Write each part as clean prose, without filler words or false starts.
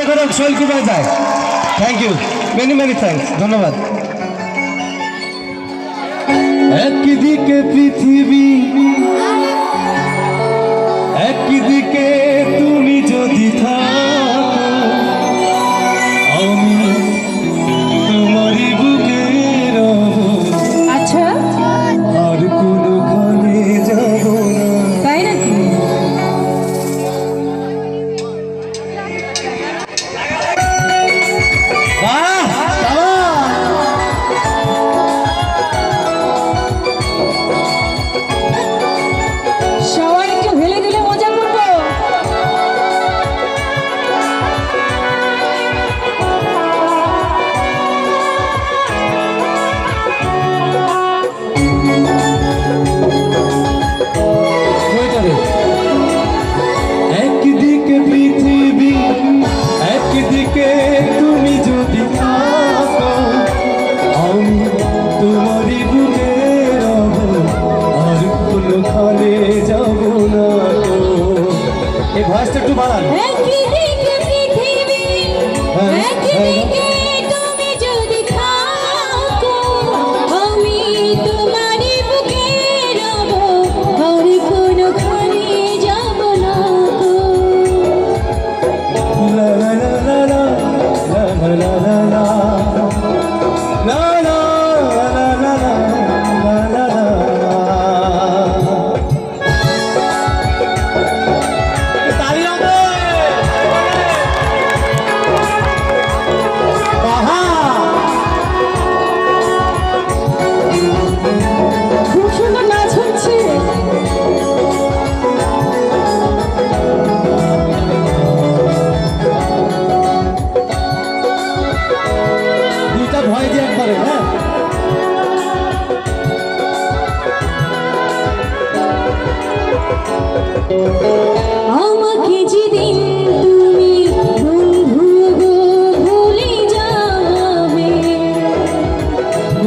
যাতে করে শৈলকুপায় যায়। Thank you, many many thanks, ধন্যবাদ। একদিকে পৃথিবী, একদিকে তুমি যদি থাকো, আমি তোমারই বুকে রব। আচ্ছা, আর কোনোখানে যাব না। তাই নাকি? বাহ, সবাই একটু হেলে দিলে মজা করবো। একদিকে পৃথিবী, একদিকে তুমি যদি থাকো, আমি তোমারই বুকে রব। আর কোনোখানে যাব না। এই ভয়েসটা একটু বাড়ান। একদিকে পৃথিবী, হ্যাঁ, একদিকে তুমি যদি থাকো, আমি তোমারই বুকে রব, আর কোনোখানে যাব না গো। লা লা লা লা লা, লা লা লা লা লা, লা লা লা লা লা, লা লা লা। তালি হবে। বাহা, খুব সুন্দর নাচ হচ্ছে। দুইটা ভয় দিয়ে একবারে। হ্যাঁ, আমাকে যেদিন তুমি বন্ধু গো ভুলে যাবে,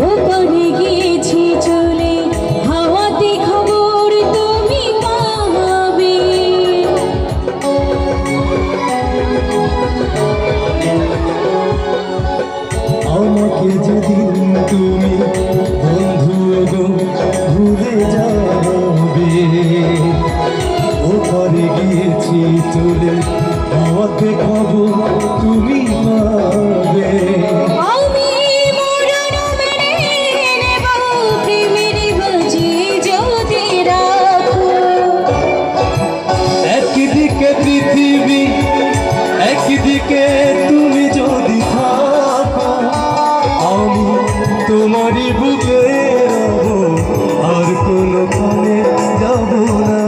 ওপারে গিয়েছি চলে, হাওয়াতে খবর তুমি পাবে। আমাকে যেদিন তুমি বন্ধু গো ভুলে যাবে, ওপারে গিয়েছি চলে, হাওয়াতে খবর তুমি পাবে। আমি মরণ মেনে নেব, প্রেমের বাজি যদি রাখো। একদিকে পৃথিবী, একদিকে তুমি যদি থাকো, আমি তোমারই বুকে রব। আর কোনোখানে যাব না।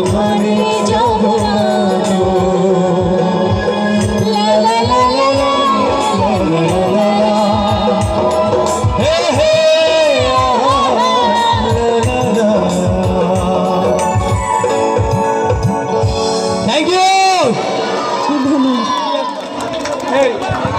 ওখানে যাব না তো। লা লা লা লা লা। হে হে থ্যাংক ইউ। ধন্যবাদ।